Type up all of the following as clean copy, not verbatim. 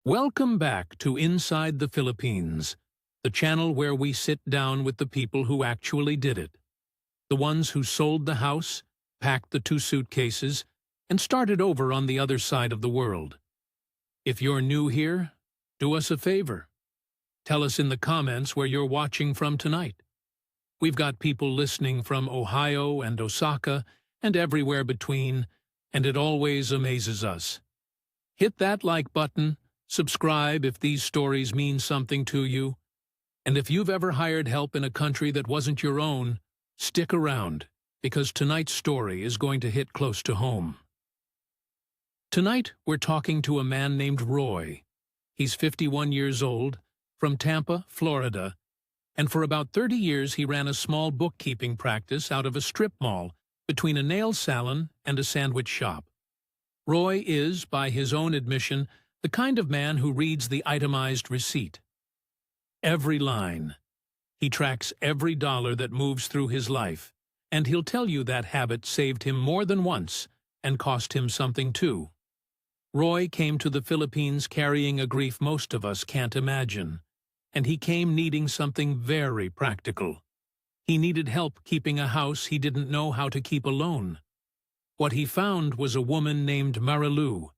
Welcome back to Inside the Philippines, the channel where we sit down with the people who actually did it. The ones who sold the house, packed the 2 suitcases, and started over on the other side of the world. If you're new here, do us a favor. Tell us in the comments where you're watching from tonight. We've got people listening from Ohio and Osaka and everywhere between, and it always amazes us. Hit that like button. Subscribe if these stories mean something to you. And if you've ever hired help in a country that wasn't your own, stick around, because tonight's story is going to hit close to home. Tonight, we're talking to a man named Roy. He's 51 years old, from Tampa, Florida, and for about 30 years he ran a small bookkeeping practice out of a strip mall between a nail salon and a sandwich shop. Roy is, by his own admission, the kind of man who reads the itemized receipt. Every line. He tracks every dollar that moves through his life, and he'll tell you that habit saved him more than once and cost him something too. Roy came to the Philippines carrying a grief most of us can't imagine, and he came needing something very practical. He needed help keeping a house he didn't know how to keep alone. What he found was a woman named Marilu,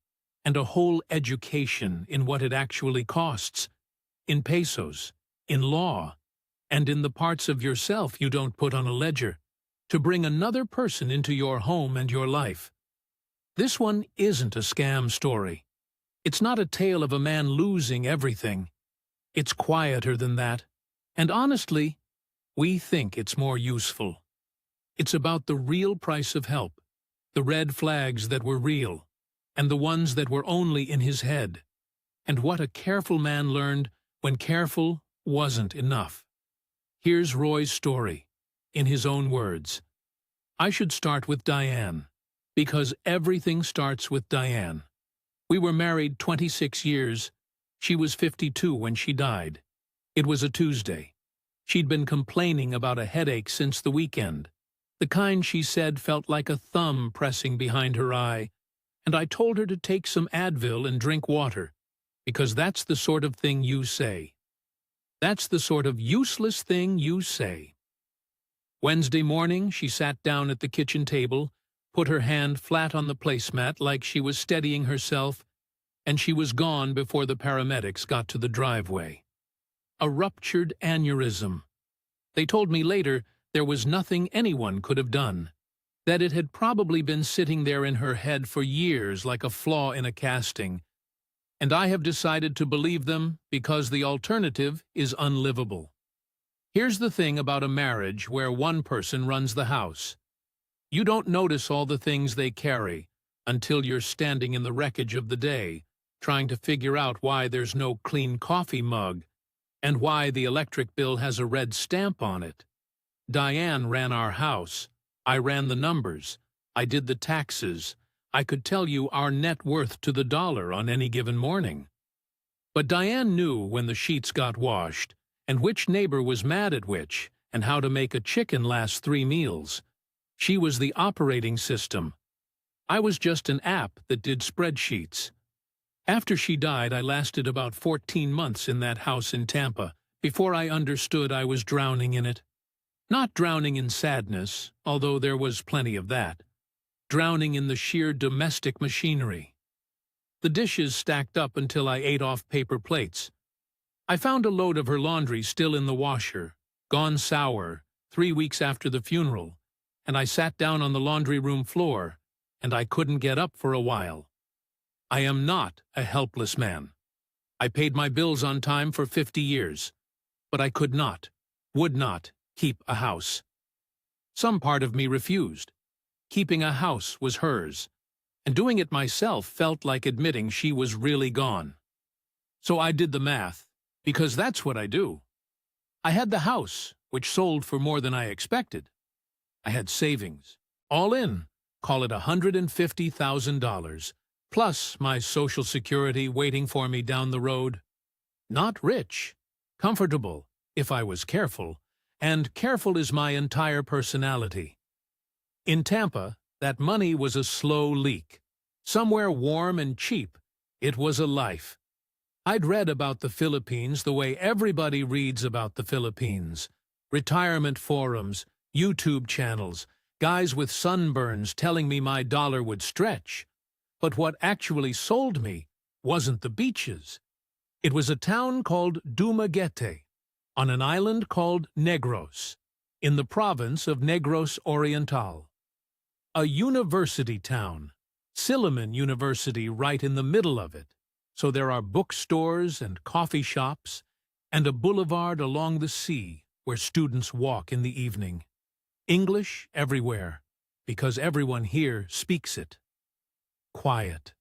and a whole education in what it actually costs, in pesos, in law, and in the parts of yourself you don't put on a ledger, to bring another person into your home and your life. This one isn't a scam story. It's not a tale of a man losing everything. It's quieter than that, and honestly, we think it's more useful. It's about the real price of help, the red flags that were real, and the ones that were only in his head, and what a careful man learned when careful wasn't enough. Here's Roy's story, in his own words. I should start with Diane, because everything starts with Diane. We were married 26 years. She was 52 when she died. It was a Tuesday. She'd been complaining about a headache since the weekend, the kind she said felt like a thumb pressing behind her eye, and I told her to take some Advil and drink water, because that's the sort of thing you say. That's the sort of useless thing you say. Wednesday morning, she sat down at the kitchen table, put her hand flat on the placemat like she was steadying herself, and she was gone before the paramedics got to the driveway. A ruptured aneurysm. They told me later there was nothing anyone could have done, that it had probably been sitting there in her head for years like a flaw in a casting, and I have decided to believe them because the alternative is unlivable. Here's the thing about a marriage where one person runs the house. You don't notice all the things they carry until you're standing in the wreckage of the day, trying to figure out why there's no clean coffee mug and why the electric bill has a red stamp on it. Diane ran our house. I ran the numbers. I did the taxes. I could tell you our net worth to the dollar on any given morning. But Diane knew when the sheets got washed, and which neighbor was mad at which, and how to make a chicken last 3 meals. She was the operating system. I was just an app that did spreadsheets. After she died, I lasted about 14 months in that house in Tampa before I understood I was drowning in it. Not drowning in sadness, although there was plenty of that. Drowning in the sheer domestic machinery. The dishes stacked up until I ate off paper plates. I found a load of her laundry still in the washer, gone sour, 3 weeks after the funeral, and I sat down on the laundry room floor, and I couldn't get up for a while. I am not a helpless man. I paid my bills on time for 50 years, but I could not, would not, keep a house. Some part of me refused. Keeping a house was hers, and doing it myself felt like admitting she was really gone. So I did the math, because that's what I do. I had the house, which sold for more than I expected. I had savings, all in, call it $150,000, plus my Social Security waiting for me down the road. Not rich, comfortable, if I was careful, and careful is my entire personality. In Tampa, that money was a slow leak. Somewhere warm and cheap, it was a life. I'd read about the Philippines the way everybody reads about the Philippines. Retirement forums, YouTube channels, guys with sunburns telling me my dollar would stretch. But what actually sold me wasn't the beaches. It was a town called Dumaguete, on an island called Negros, in the province of Negros Oriental. A university town, Silliman University right in the middle of it, so there are bookstores and coffee shops, and a boulevard along the sea where students walk in the evening. English everywhere, because everyone here speaks it. Quiet,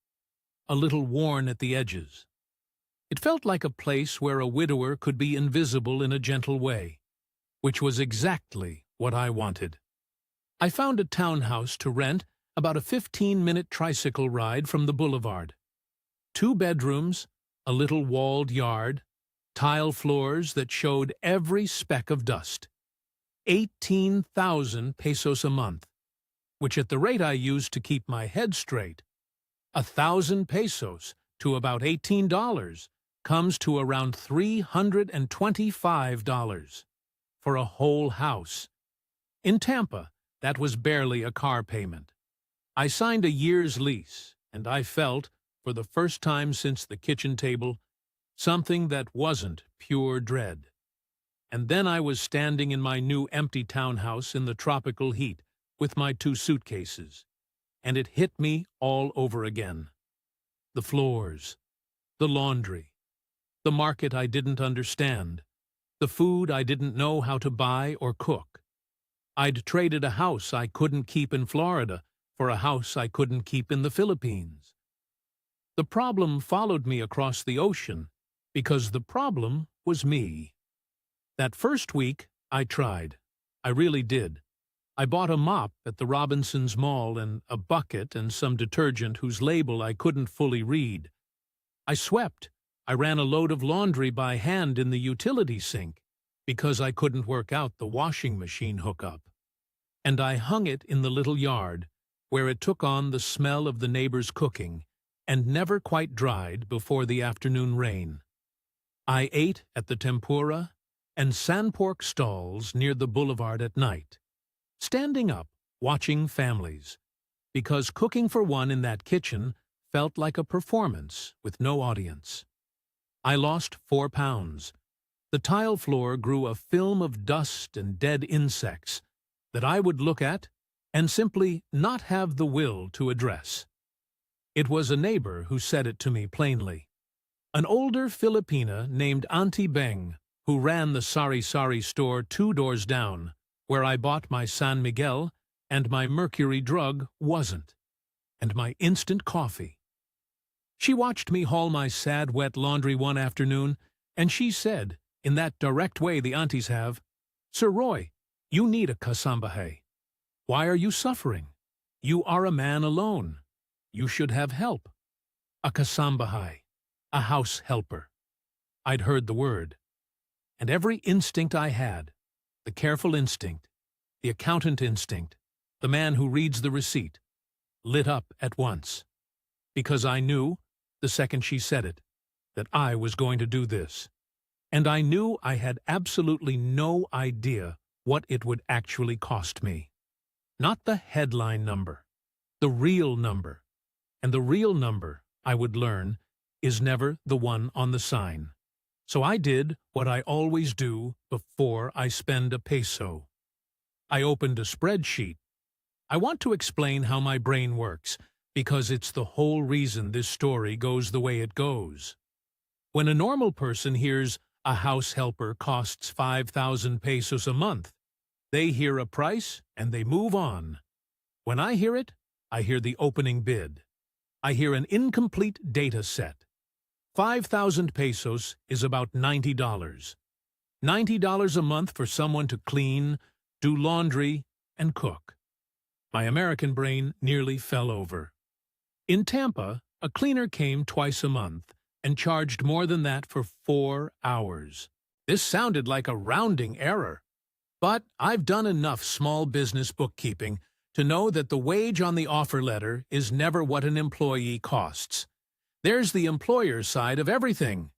a little worn at the edges. It felt like a place where a widower could be invisible in a gentle way, which was exactly what I wanted. I found a townhouse to rent about a 15-minute tricycle ride from the boulevard. 2 bedrooms, a little walled yard, tile floors that showed every speck of dust. 18,000 pesos a month, which at the rate I used to keep my head straight, 1,000 pesos to about $18 comes to around $325 for a whole house. In Tampa, that was barely a car payment. I signed a year's lease, and I felt, for the first time since the kitchen table, something that wasn't pure dread. And then I was standing in my new empty townhouse in the tropical heat with my 2 suitcases, and it hit me all over again. The floors, the laundry, the market I didn't understand, the food I didn't know how to buy or cook. I'd traded a house I couldn't keep in Florida for a house I couldn't keep in the Philippines. The problem followed me across the ocean because the problem was me. That first week, I tried. I really did. I bought a mop at the Robinsons Mall and a bucket and some detergent whose label I couldn't fully read. I swept. I ran a load of laundry by hand in the utility sink because I couldn't work out the washing machine hookup. And I hung it in the little yard, where it took on the smell of the neighbor's cooking and never quite dried before the afternoon rain. I ate at the tempura and sandpork stalls near the boulevard at night, standing up, watching families, because cooking for one in that kitchen felt like a performance with no audience. I lost 4 pounds. The tile floor grew a film of dust and dead insects that I would look at and simply not have the will to address. It was a neighbor who said it to me plainly. An older Filipina named Auntie Beng, who ran the sari-sari store 2 doors down, where I bought my San Miguel and my mercury drug wasn't, and my instant coffee. She watched me haul my sad wet laundry one afternoon, and she said, in that direct way the aunties have, "Sir Roy, you need a kasambahay. Why are you suffering? You are a man alone. You should have help. A kasambahay, a house helper." I'd heard the word. And every instinct I had, the careful instinct, the accountant instinct, the man who reads the receipt, lit up at once. Because I knew, the second she said it, that I was going to do this. And I knew I had absolutely no idea what it would actually cost me. Not the headline number, the real number. And the real number, I would learn, is never the one on the sign. So I did what I always do before I spend a peso. I opened a spreadsheet. I want to explain how my brain works, because it's the whole reason this story goes the way it goes. When a normal person hears a house helper costs 5,000 pesos a month, they hear a price and they move on. When I hear it, I hear the opening bid. I hear an incomplete data set. 5,000 pesos is about $90. $90 a month for someone to clean, do laundry, and cook. My American brain nearly fell over. In Tampa, a cleaner came twice a month and charged more than that for 4 hours. This sounded like a rounding error. But I've done enough small business bookkeeping to know that the wage on the offer letter is never what an employee costs. There's the employer's side of everything.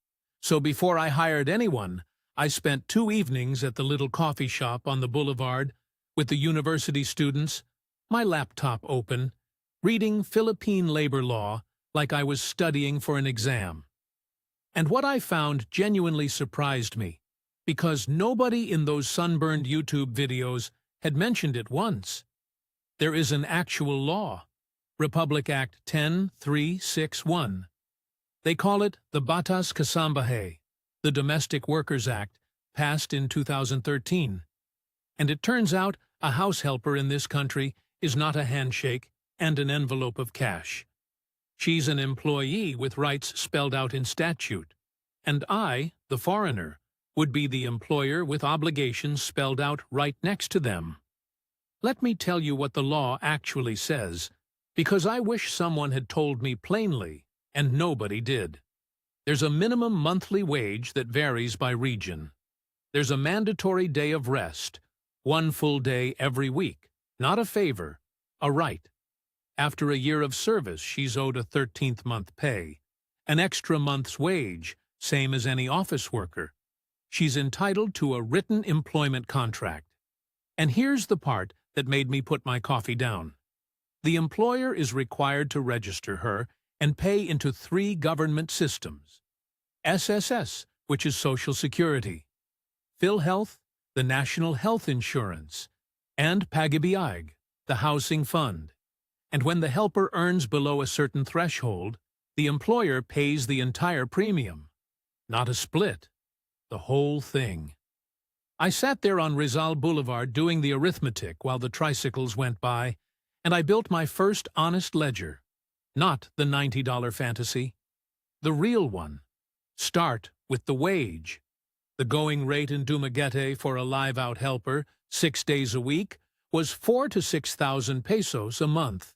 So before I hired anyone, I spent 2 evenings at the little coffee shop on the boulevard with the university students, my laptop open, reading Philippine labor law like I was studying for an exam. And what I found genuinely surprised me, because nobody in those sunburned YouTube videos had mentioned it once. There is an actual law, Republic Act 10361. They call it the Batas Kasambahay, the Domestic Workers Act, passed in 2013. And it turns out a house helper in this country is not a handshake and an envelope of cash. She's an employee with rights spelled out in statute. And I, the foreigner, would be the employer with obligations spelled out right next to them. Let me tell you what the law actually says, because I wish someone had told me plainly, and nobody did. There's a minimum monthly wage that varies by region. There's a mandatory day of rest, 1 full day every week, not a favor, a right. After a year of service, she's owed a 13th month pay, an extra month's wage, same as any office worker. She's entitled to a written employment contract. And here's the part that made me put my coffee down. The employer is required to register her and pay into 3 government systems. SSS, which is Social Security, PhilHealth, the National Health Insurance, and Pag-ibig, the Housing Fund. And when the helper earns below a certain threshold, the employer pays the entire premium. Not a split. The whole thing. I sat there on Rizal Boulevard doing the arithmetic while the tricycles went by, and I built my first honest ledger. Not the $90 fantasy. The real one. Start with the wage. The going rate in Dumaguete for a live-out helper, 6 days a week, was 4,000 to 6,000 pesos a month.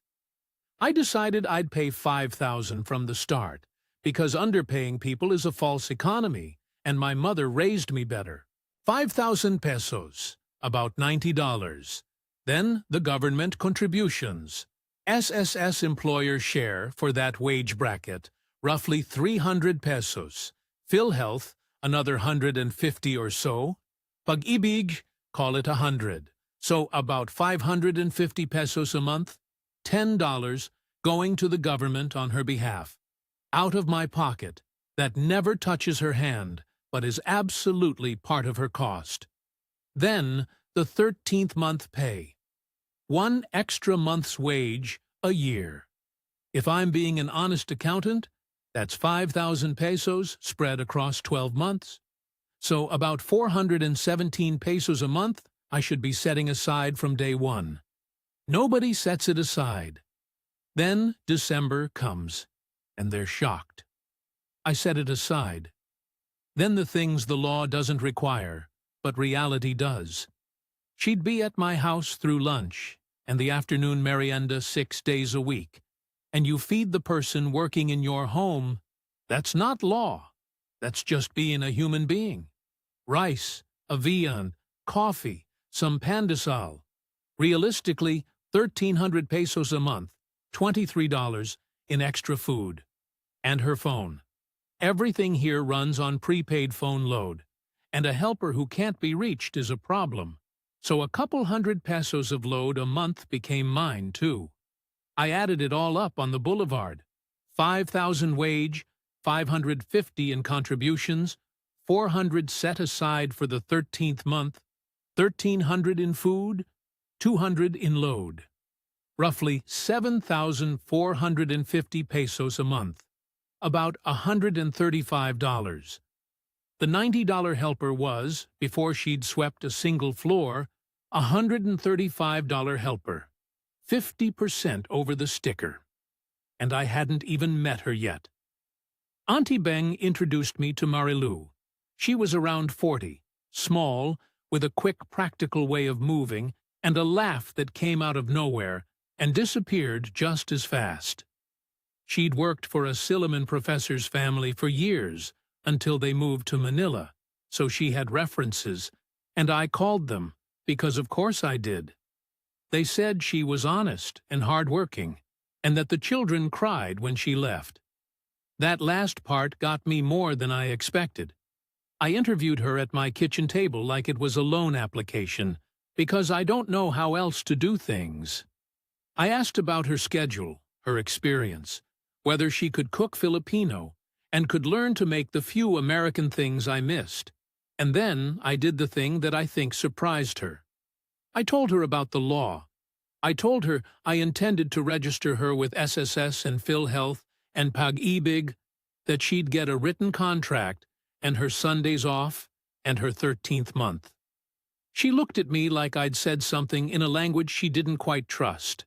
I decided I'd pay 5,000 from the start, because underpaying people is a false economy, and my mother raised me better. 5,000 pesos, about $90. Then the government contributions. SSS employer share for that wage bracket, roughly 300 pesos. PhilHealth, another 150 or so. Pag-ibig, call it 100. So about 550 pesos a month, $10 going to the government on her behalf. Out of my pocket, that never touches her hand, but is absolutely part of her cost. Then the 13th month pay. 1 extra month's wage a year. If I'm being an honest accountant, that's 5,000 pesos spread across 12 months. So about 417 pesos a month I should be setting aside from day one. Nobody sets it aside. Then December comes, and they're shocked. I set it aside. Then the things the law doesn't require, but reality does. She'd be at my house through lunch and the afternoon merienda 6 days a week, and you feed the person working in your home. That's not law. That's just being a human being. Rice, a viand, coffee, some pandesal. Realistically, 1,300 pesos a month, $23 in extra food. And her phone. Everything here runs on prepaid phone load, and a helper who can't be reached is a problem. So a couple hundred pesos of load a month became mine, too. I added it all up on the boulevard. 5,000 wage, 550 in contributions, 400 set aside for the 13th month, 1,300 in food, 200 in load. Roughly 7,450 pesos a month. About $135. The $90 helper was, before she'd swept a single floor, a $135 helper. 50% over the sticker. And I hadn't even met her yet. Auntie Beng introduced me to Marilu. She was around 40, small, with a quick, practical way of moving, and a laugh that came out of nowhere and disappeared just as fast. She'd worked for a Silliman professor's family for years, until they moved to Manila, so she had references, and I called them, because of course I did. They said she was honest and hard-working, and that the children cried when she left. That last part got me more than I expected. I interviewed her at my kitchen table like it was a loan application, because I don't know how else to do things. I asked about her schedule, her experience, whether she could cook Filipino, and could learn to make the few American things I missed. And then I did the thing that I think surprised her. I told her about the law. I told her I intended to register her with SSS and PhilHealth and Pag-ibig, that she'd get a written contract and her Sundays off and her 13th month. She looked at me like I'd said something in a language she didn't quite trust.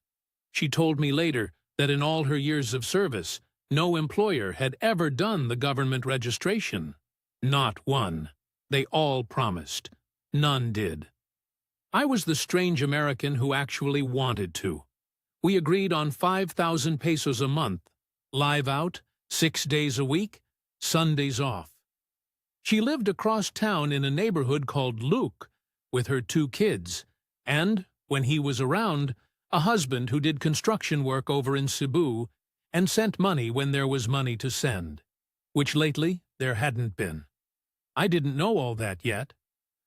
She told me later that in all her years of service, no employer had ever done the government registration. Not one. They all promised. None did. I was the strange American who actually wanted to. We agreed on 5,000 pesos a month, live out, 6 days a week, Sundays off. She lived across town in a neighborhood called Luke with her 2 kids, and, when he was around, a husband who did construction work over in Cebu and sent money when there was money to send, which lately there hadn't been. I didn't know all that yet.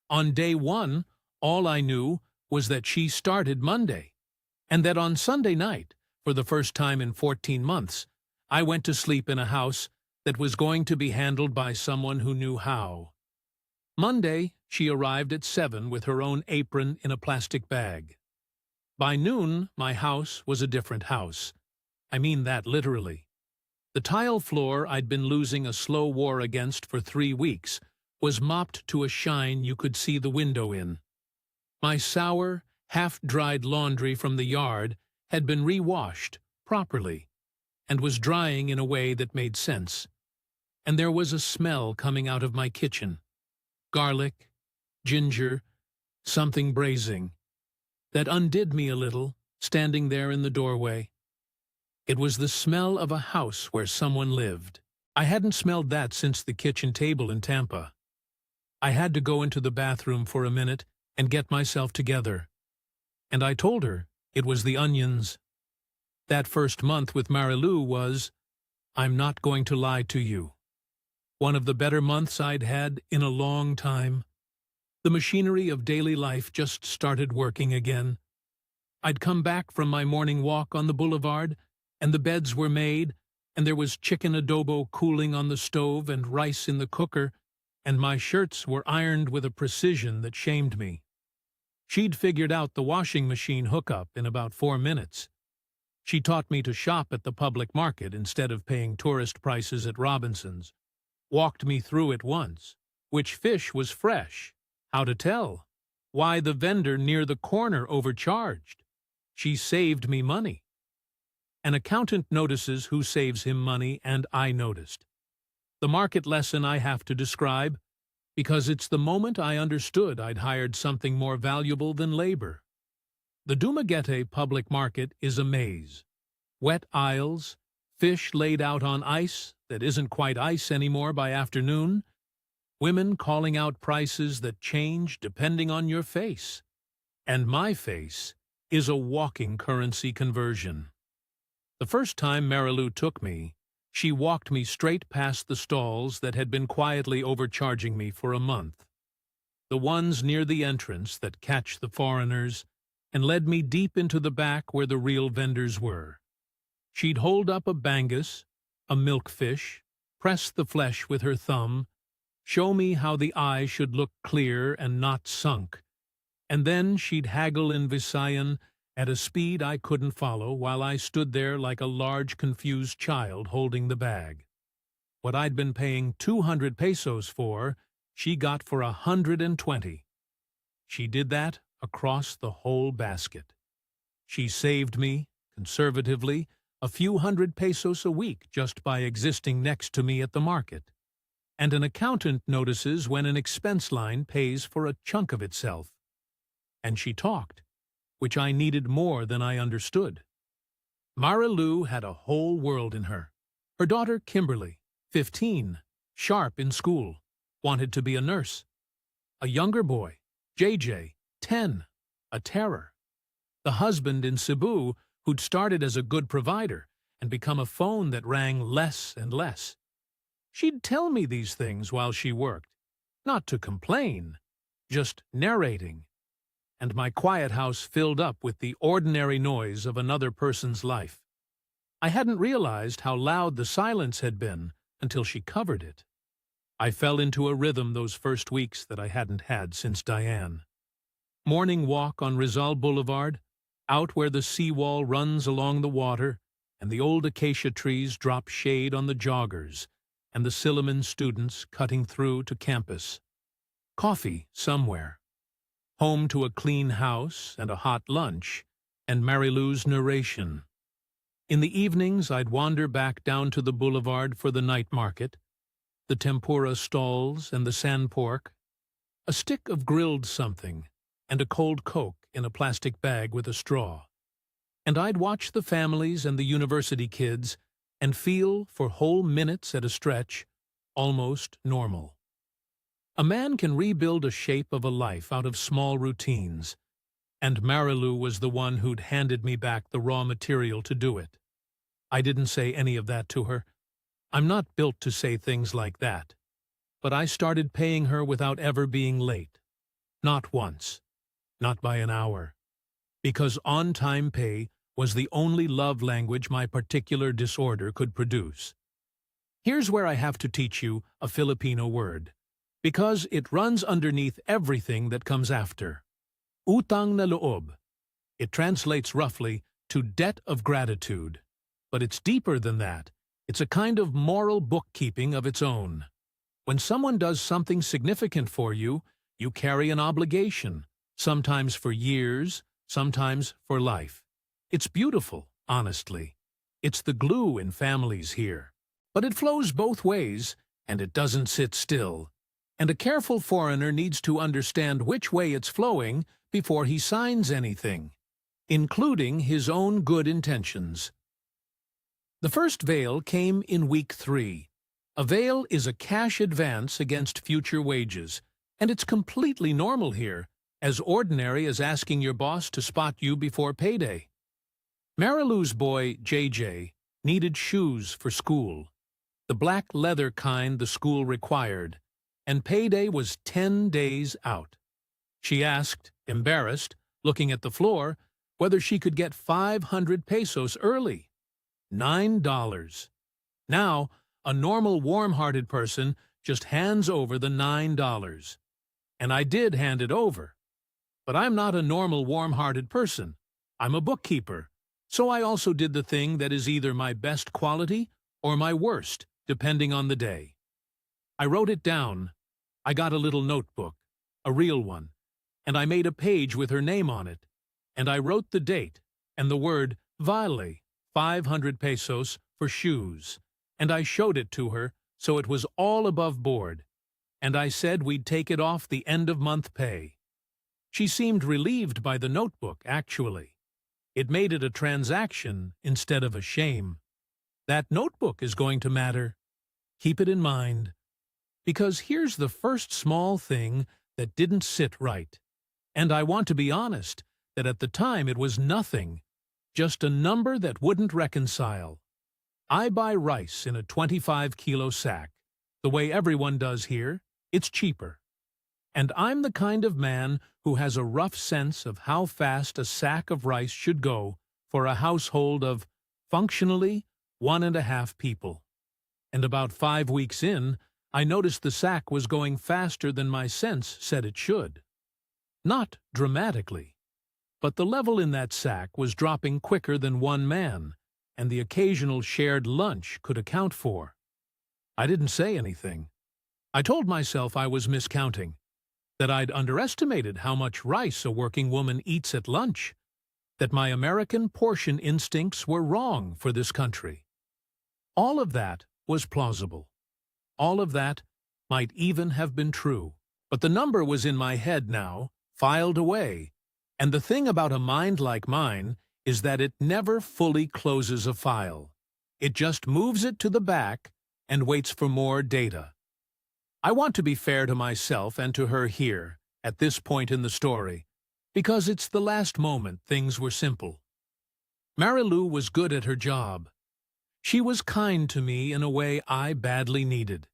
On day 1, all I knew was that she started Monday, and that on Sunday night, for the first time in 14 months, I went to sleep in a house that was going to be handled by someone who knew how. Monday, she arrived at 7 with her own apron in a plastic bag. By noon, my house was a different house. I mean that literally. The tile floor I'd been losing a slow war against for 3 weeks was mopped to a shine you could see the window in. My sour, half-dried laundry from the yard had been re-washed properly and was drying in a way that made sense. And there was a smell coming out of my kitchen. Garlic, ginger, something braising. That undid me a little, standing there in the doorway. It was the smell of a house where someone lived. I hadn't smelled that since the kitchen table in Tampa. I had to go into the bathroom for a minute and get myself together. And I told her it was the onions. That first month with Marilu was, I'm not going to lie to you, one of the better months I'd had in a long time. The machinery of daily life just started working again. I'd come back from my morning walk on the boulevard, and the beds were made, and there was chicken adobo cooling on the stove and rice in the cooker, and my shirts were ironed with a precision that shamed me. She'd figured out the washing machine hookup in about 4 minutes. She taught me to shop at the public market instead of paying tourist prices at Robinson's, walked me through it once, which fish was fresh, how to tell, why the vendor near the corner overcharged. She saved me money. An accountant notices who saves him money, and I noticed. The market lesson I have to describe, because it's the moment I understood I'd hired something more valuable than labor. The Dumaguete public market is a maze. Wet aisles, fish laid out on ice that isn't quite ice anymore by afternoon, women calling out prices that change depending on your face. And my face is a walking currency conversion. The first time Marilu took me, she walked me straight past the stalls that had been quietly overcharging me for a month. The ones near the entrance that catch the foreigners, and led me deep into the back where the real vendors were. She'd hold up a bangus, a milkfish, press the flesh with her thumb, show me how the eye should look clear and not sunk, and then she'd haggle in Visayan at a speed I couldn't follow while I stood there like a large confused child holding the bag. What I'd been paying 200 pesos for, she got for 120. She did that across the whole basket. She saved me, conservatively, a few hundred pesos a week just by existing next to me at the market. And an accountant notices when an expense line pays for a chunk of itself. And she talked, which I needed more than I understood. Marilu had a whole world in her. Her daughter Kimberly, 15, sharp in school, wanted to be a nurse. A younger boy, JJ, 10, a terror. The husband in Cebu, who'd started as a good provider and become a phone that rang less and less. She'd tell me these things while she worked, not to complain, just narrating, and my quiet house filled up with the ordinary noise of another person's life. I hadn't realized how loud the silence had been until she covered it. I fell into a rhythm those first weeks that I hadn't had since Diane. Morning walk on Rizal Boulevard, out where the seawall runs along the water, and the old acacia trees drop shade on the joggers, and the Silliman students cutting through to campus. Coffee somewhere. Home to a clean house and a hot lunch, and Mary Lou's narration. In the evenings, I'd wander back down to the boulevard for the night market, the tempura stalls and the sand pork, a stick of grilled something, and a cold Coke in a plastic bag with a straw. And I'd watch the families and the university kids and feel, for whole minutes at a stretch, almost normal. A man can rebuild a shape of a life out of small routines, and Marilou was the one who'd handed me back the raw material to do it. I didn't say any of that to her. I'm not built to say things like that. But I started paying her without ever being late. Not once. Not by an hour. Because on-time pay was the only love language my particular disorder could produce. Here's where I have to teach you a Filipino word, because it runs underneath everything that comes after. Utang na loob. It translates roughly to debt of gratitude. But it's deeper than that. It's a kind of moral bookkeeping of its own. When someone does something significant for you, you carry an obligation, sometimes for years, sometimes for life. It's beautiful, honestly. It's the glue in families here. But it flows both ways, and it doesn't sit still. And a careful foreigner needs to understand which way it's flowing before he signs anything, including his own good intentions. The first veil came in week 3. A veil is a cash advance against future wages, and it's completely normal here, as ordinary as asking your boss to spot you before payday. Marilou's boy, JJ, needed shoes for school, the black leather kind the school required, and payday was 10 days out. She asked, embarrassed, looking at the floor, whether she could get 500 pesos early. $9. Now, a normal warm-hearted person just hands over the $9. And I did hand it over. But I'm not a normal warm-hearted person. I'm a bookkeeper. So I also did the thing that is either my best quality or my worst, depending on the day. I wrote it down. I got a little notebook, a real one, and I made a page with her name on it. And I wrote the date and the word vale, 500 pesos for shoes, and I showed it to her so it was all above board, and I said we'd take it off the end-of-month pay. She seemed relieved by the notebook, actually. It made it a transaction instead of a shame. That notebook is going to matter. Keep it in mind. Because here's the first small thing that didn't sit right. And I want to be honest that at the time it was nothing. Just a number that wouldn't reconcile. I buy rice in a 25-kilo sack. The way everyone does here, it's cheaper. And I'm the kind of man who has a rough sense of how fast a sack of rice should go for a household of, functionally, 1.5 people. And about 5 weeks in, I noticed the sack was going faster than my sense said it should. Not dramatically. But the level in that sack was dropping quicker than one man, and the occasional shared lunch could account for. I didn't say anything. I told myself I was miscounting, that I'd underestimated how much rice a working woman eats at lunch, that my American portion instincts were wrong for this country. All of that was plausible. All of that might even have been true. But the number was in my head now, filed away. And the thing about a mind like mine is that it never fully closes a file. It just moves it to the back and waits for more data. I want to be fair to myself and to her here, at this point in the story, because it's the last moment things were simple. Marilou was good at her job. She was kind to me in a way I badly needed.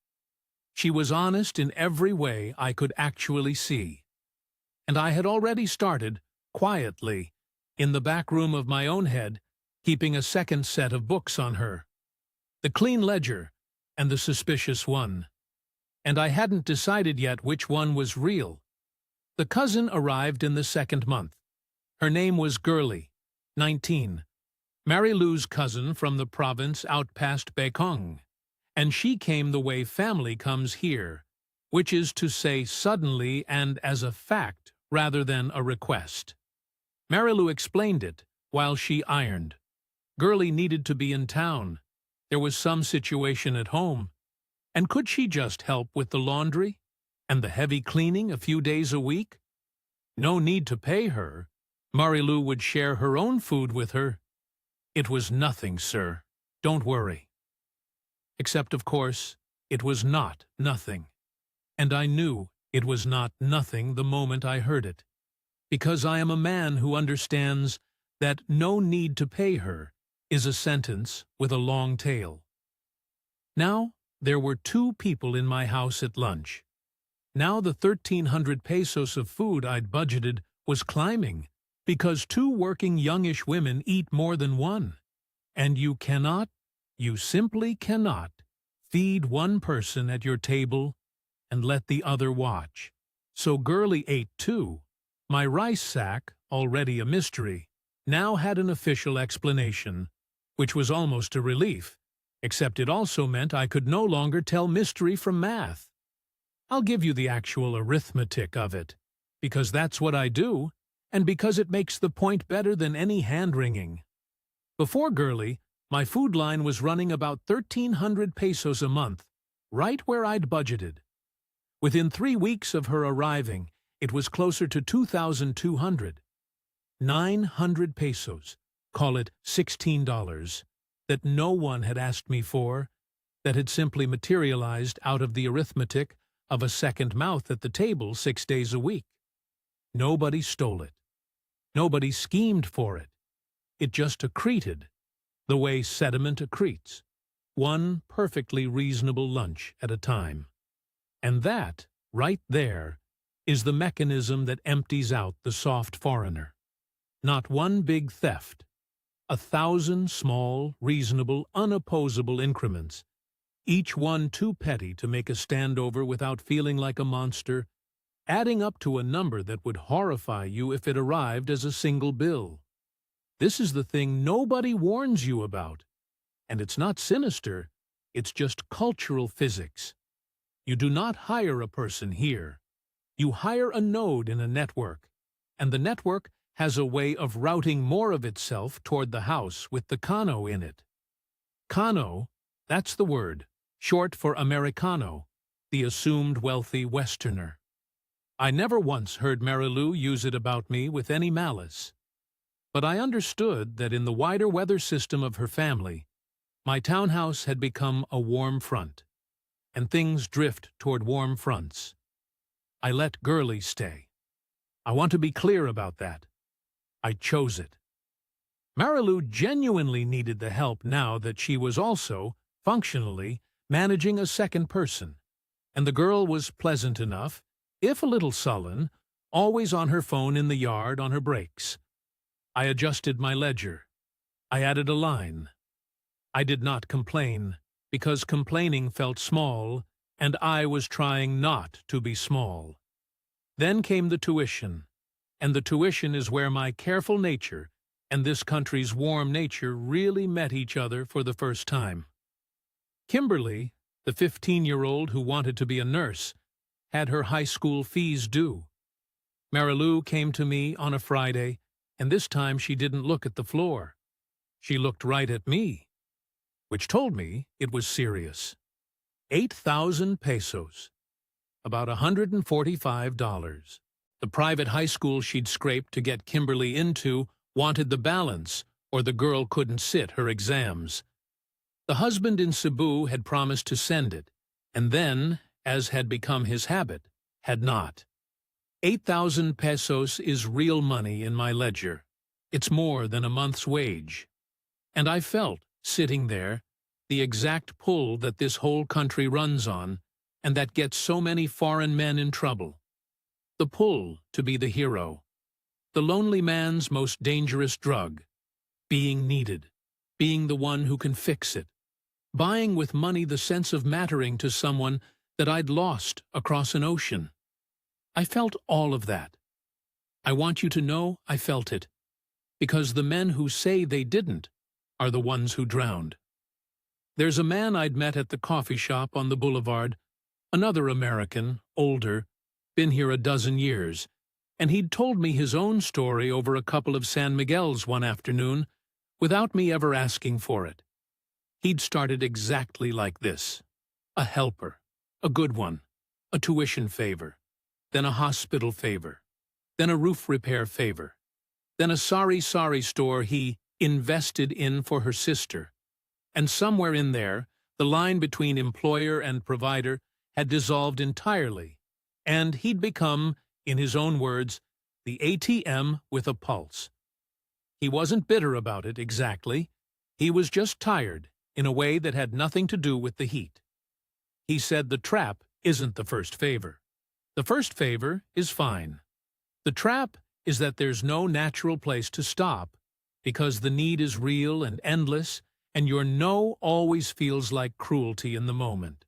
She was honest in every way I could actually see. And I had already started, quietly, in the back room of my own head, keeping a second set of books on her. The clean ledger and the suspicious one. And I hadn't decided yet which one was real. The cousin arrived in the second month. Her name was Girlie, 19. Mary Lou's cousin from the province out past Bekong. And she came the way family comes here, which is to say suddenly and as a fact rather than a request. Mary Lou explained it while she ironed. Girlie needed to be in town. There was some situation at home. And could she just help with the laundry and the heavy cleaning a few days a week? No need to pay her. Mary Lou would share her own food with her. It was nothing, sir. Don't worry. Except, of course, it was not nothing. And I knew it was not nothing the moment I heard it, because I am a man who understands that no need to pay her is a sentence with a long tail. Now, there were 2 people in my house at lunch. Now the 1,300 pesos of food I'd budgeted was climbing, because 2 working youngish women eat more than one. And you simply cannot, feed one person at your table and let the other watch. So Girlie ate too. My rice sack, already a mystery, now had an official explanation, which was almost a relief, except it also meant I could no longer tell mystery from math. I'll give you the actual arithmetic of it, because that's what I do, and because it makes the point better than any hand-wringing. Before Girlie, my food line was running about 1,300 pesos a month, right where I'd budgeted. Within 3 weeks of her arriving, it was closer to 2,200. 900 pesos, call it $16, that no one had asked me for, that had simply materialized out of the arithmetic of a second mouth at the table 6 days a week. Nobody stole it. Nobody schemed for it. It just accreted, the way sediment accretes, one perfectly reasonable lunch at a time. And that, right there, is the mechanism that empties out the soft foreigner. Not one big theft, 1,000 small, reasonable, unopposable increments, each one too petty to make a standover without feeling like a monster, adding up to a number that would horrify you if it arrived as a single bill. This is the thing nobody warns you about. And it's not sinister, it's just cultural physics. You do not hire a person here. You hire a node in a network, and the network has a way of routing more of itself toward the house with the Kano in it. Kano, that's the word, short for Americano, the assumed wealthy Westerner. I never once heard Mary Lou use it about me with any malice. But I understood that in the wider weather system of her family, my townhouse had become a warm front, and things drift toward warm fronts. I let Girlie stay. I want to be clear about that. I chose it. Mary Lou genuinely needed the help now that she was also, functionally, managing a second person, and the girl was pleasant enough, if a little sullen, always on her phone in the yard on her breaks. I adjusted my ledger. I added a line. I did not complain, because complaining felt small, and I was trying not to be small. Then came the tuition, and the tuition is where my careful nature and this country's warm nature really met each other for the first time. Kimberly, the 15-year-old who wanted to be a nurse, had her high school fees due. Mary Lou came to me on a Friday, and this time she didn't look at the floor. She looked right at me, which told me it was serious. 8,000 pesos, about $145. The private high school she'd scraped to get Kimberly into wanted the balance, or the girl couldn't sit her exams. The husband in Cebu had promised to send it, and then, as had become his habit, had not. 8,000 pesos is real money in my ledger. It's more than a month's wage. And I felt, sitting there, the exact pull that this whole country runs on and that gets so many foreign men in trouble. The pull to be the hero. The lonely man's most dangerous drug. Being needed. Being the one who can fix it. Buying with money the sense of mattering to someone that I'd lost across an ocean. I felt all of that. I want you to know I felt it, because the men who say they didn't are the ones who drowned. There's a man I'd met at the coffee shop on the boulevard, another American, older, been here a dozen years, and he'd told me his own story over a couple of San Miguel's one afternoon, without me ever asking for it. He'd started exactly like this. A helper, a good one, a tuition favor, then a hospital favor, then a roof repair favor, then a sorry store he invested in for her sister. And somewhere in there, the line between employer and provider had dissolved entirely, and he'd become, in his own words, the ATM with a pulse. He wasn't bitter about it, exactly. He was just tired, in a way that had nothing to do with the heat. He said the trap isn't the first favor. The first favor is fine. The trap is that there's no natural place to stop, because the need is real and endless, and your no always feels like cruelty in the moment.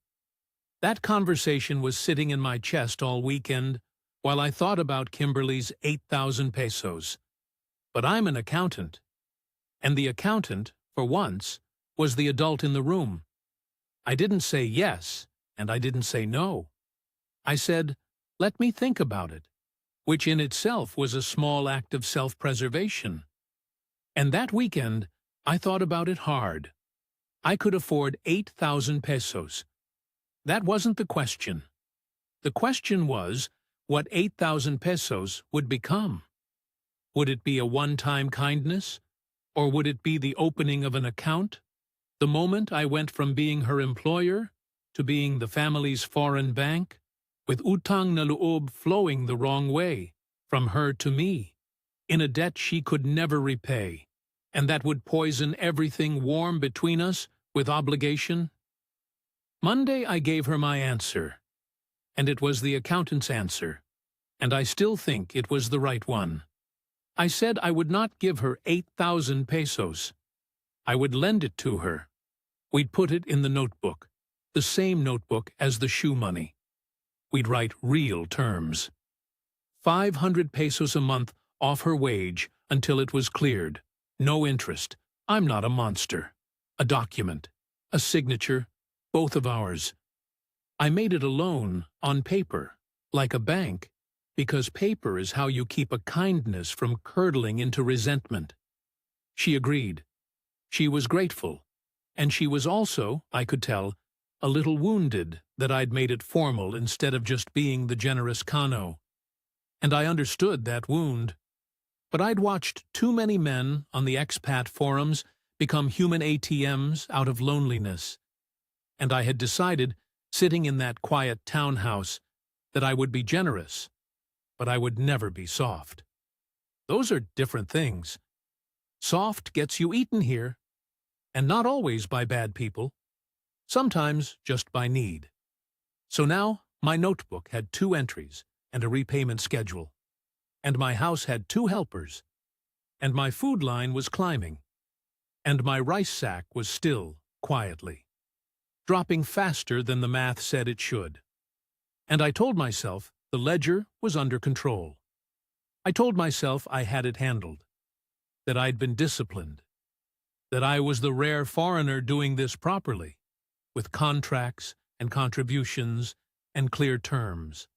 That conversation was sitting in my chest all weekend while I thought about Kimberly's 8,000 pesos. But I'm an accountant. And the accountant, for once, was the adult in the room. I didn't say yes, and I didn't say no. I said, let me think about it, which in itself was a small act of self-preservation. And that weekend, I thought about it hard. I could afford 8,000 pesos. That wasn't the question. The question was what 8,000 pesos would become. Would it be a one-time kindness? Or would it be the opening of an account? The moment I went from being her employer to being the family's foreign bank, with utang na loob flowing the wrong way, from her to me, in a debt she could never repay, and that would poison everything warm between us with obligation? Monday I gave her my answer, and it was the accountant's answer, and I still think it was the right one. I said I would not give her 8,000 pesos. I would lend it to her. We'd put it in the notebook, the same notebook as the shoe money. We'd write real terms. 500 pesos a month off her wage until it was cleared. No interest. I'm not a monster. A document. A signature. Both of ours. I made it a loan, on paper, like a bank, because paper is how you keep a kindness from curdling into resentment. She agreed. She was grateful, and she was also, I could tell, a little wounded that I'd made it formal instead of just being the generous Kano. And I understood that wound. But I'd watched too many men on the expat forums become human ATMs out of loneliness. And I had decided, sitting in that quiet townhouse, that I would be generous, but I would never be soft. Those are different things. Soft gets you eaten here, and not always by bad people, sometimes just by need. So now my notebook had 2 entries and a repayment schedule, and my house had 2 helpers, and my food line was climbing, and my rice sack was still, quietly, dropping faster than the math said it should. And I told myself the ledger was under control. I told myself I had it handled, that I'd been disciplined, that I was the rare foreigner doing this properly, with contracts and contributions and clear terms.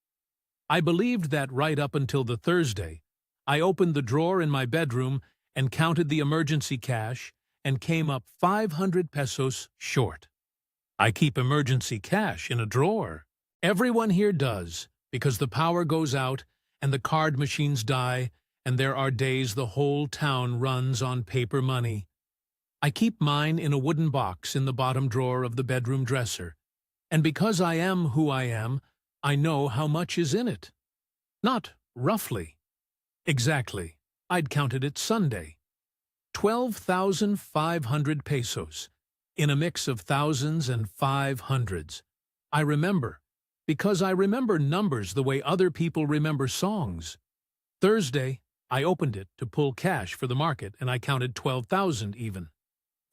I believed that right up until the Thursday. I opened the drawer in my bedroom and counted the emergency cash and came up 500 pesos short. I keep emergency cash in a drawer. Everyone here does, because the power goes out and the card machines die, and there are days the whole town runs on paper money. I keep mine in a wooden box in the bottom drawer of the bedroom dresser, and because I am who I am, I know how much is in it. Not roughly. Exactly. I'd counted it Sunday. 12,500 pesos. in a mix of thousands and 500s. I remember, because I remember numbers the way other people remember songs. Thursday, I opened it to pull cash for the market, and I counted 12,000 even.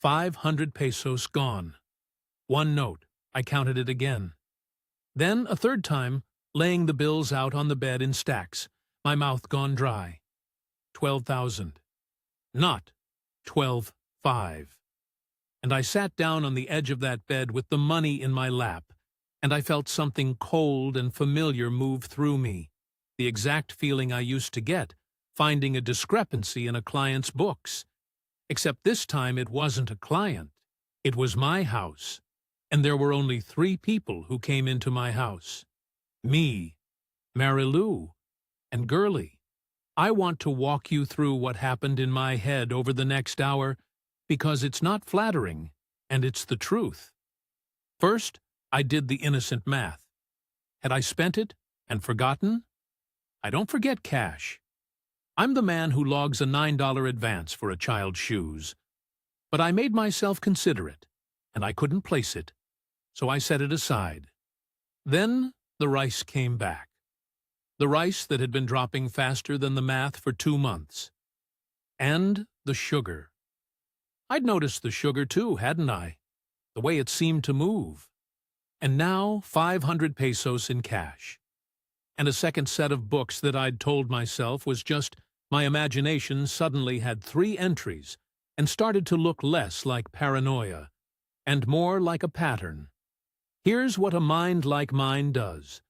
500 pesos gone. One note, I counted it again. Then, a third time, laying the bills out on the bed in stacks, my mouth gone dry. 12,000. Not 12,500. And I sat down on the edge of that bed with the money in my lap, and I felt something cold and familiar move through me, the exact feeling I used to get, finding a discrepancy in a client's books. Except this time it wasn't a client. It was my house, and there were only 3 people who came into my house. Me, Marilou, and Girlie. I want to walk you through what happened in my head over the next hour, because it's not flattering, and it's the truth. First, I did the innocent math. Had I spent it and forgotten? I don't forget cash. I'm the man who logs a $9 advance for a child's shoes. But I made myself consider it, and I couldn't place it, so I set it aside. Then the rice came back. The rice that had been dropping faster than the math for 2 months. And the sugar. I'd noticed the sugar too, hadn't I? The way it seemed to move. And now 500 pesos in cash. And a second set of books that I'd told myself was just my imagination suddenly had 3 entries and started to look less like paranoia and more like a pattern. Here's what a mind like mine does.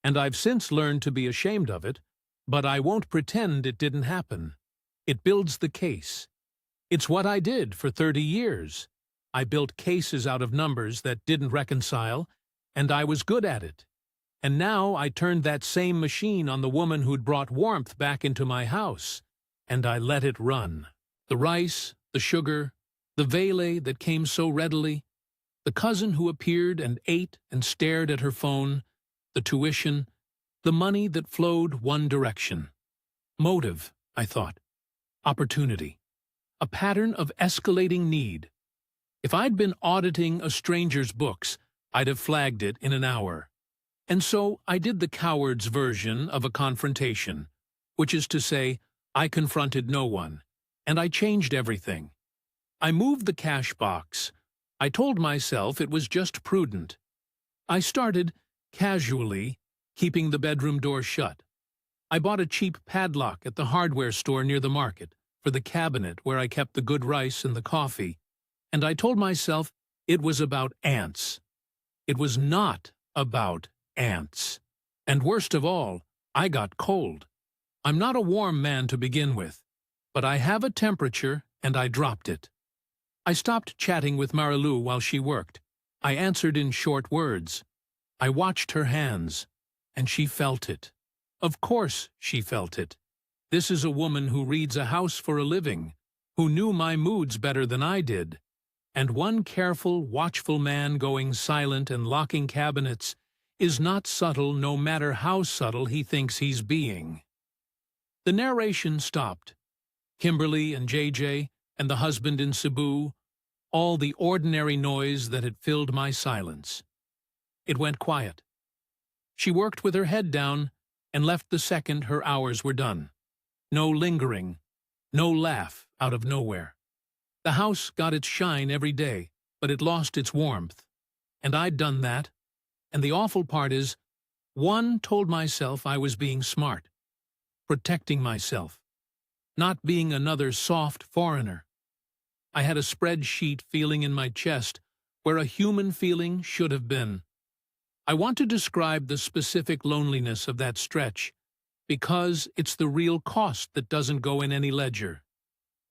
And I've since learned to be ashamed of it, but I won't pretend it didn't happen. It builds the case. It's what I did for 30 years. I built cases out of numbers that didn't reconcile, and I was good at it. And now I turned that same machine on the woman who'd brought warmth back into my house, and I let it run. The rice, the sugar, the vele that came so readily, the cousin who appeared and ate and stared at her phone, the tuition, the money that flowed one direction. Motive, I thought. Opportunity. A pattern of escalating need. If I'd been auditing a stranger's books, I'd have flagged it in an hour. And so I did the coward's version of a confrontation, which is to say, I confronted no one, and I changed everything. I moved the cash box. I told myself it was just prudent. I started, casually, keeping the bedroom door shut. I bought a cheap padlock at the hardware store near the market for the cabinet where I kept the good rice and the coffee, and I told myself it was about ants. It was not about ants. And worst of all, I got cold. I'm not a warm man to begin with, but I have a temperature, and I dropped it. I stopped chatting with Marilou while she worked. I answered in short words. I watched her hands, and she felt it. Of course she felt it. This is a woman who reads a house for a living, who knew my moods better than I did. And one careful, watchful man going silent and locking cabinets is not subtle no matter how subtle he thinks he's being. The narration stopped. Kimberly and JJ and the husband in Cebu, all the ordinary noise that had filled my silence. It went quiet. She worked with her head down and left the second her hours were done. No lingering, no laugh out of nowhere. The house got its shine every day, but it lost its warmth. And I'd done that. And the awful part is, one, told myself I was being smart, protecting myself, not being another soft foreigner. I had a spreadsheet feeling in my chest where a human feeling should have been. I want to describe the specific loneliness of that stretch because it's the real cost that doesn't go in any ledger.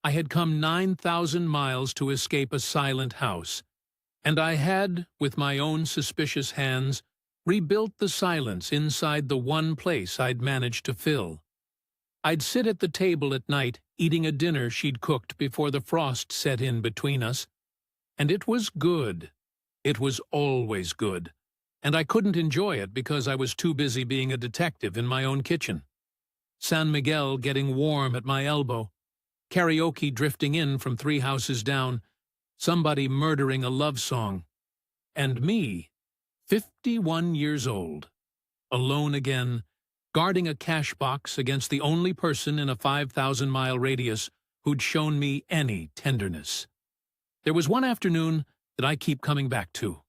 I had come 9,000 miles to escape a silent house, and I had, with my own suspicious hands, rebuilt the silence inside the one place I'd managed to fill. I'd sit at the table at night eating a dinner she'd cooked before the frost set in between us, and it was good. It was always good. And I couldn't enjoy it because I was too busy being a detective in my own kitchen. San Miguel getting warm at my elbow, karaoke drifting in from 3 houses down, somebody murdering a love song, and me, 51 years old, alone again, guarding a cash box against the only person in a 5,000-mile radius who'd shown me any tenderness. There was one afternoon that I keep coming back to.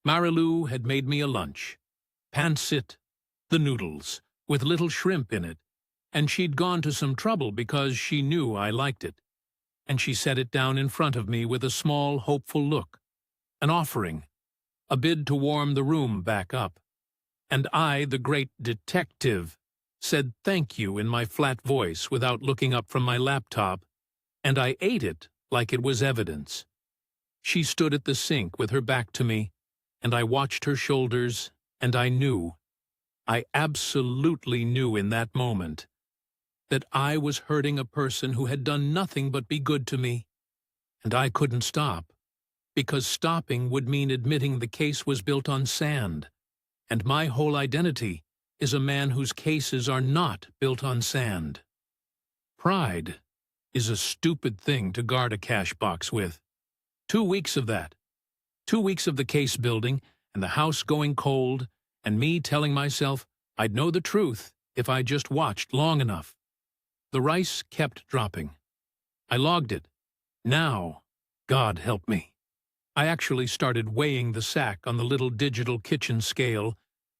Marilou had made me a lunch. Pancit, the noodles, with little shrimp in it, and she'd gone to some trouble because she knew I liked it. And she set it down in front of me with a small, hopeful look, an offering, a bid to warm the room back up. And I, the great detective, said thank you in my flat voice without looking up from my laptop, and I ate it like it was evidence. She stood at the sink with her back to me, and I watched her shoulders, and I absolutely knew in that moment, that I was hurting a person who had done nothing but be good to me. And I couldn't stop, because stopping would mean admitting the case was built on sand, and my whole identity is a man whose cases are not built on sand. Pride is a stupid thing to guard a cash box with. 2 weeks of that. 2 weeks of the case building, and the house going cold, and me telling myself I'd know the truth if I just watched long enough. The rice kept dropping. I logged it. Now, God help me. I actually started weighing the sack on the little digital kitchen scale,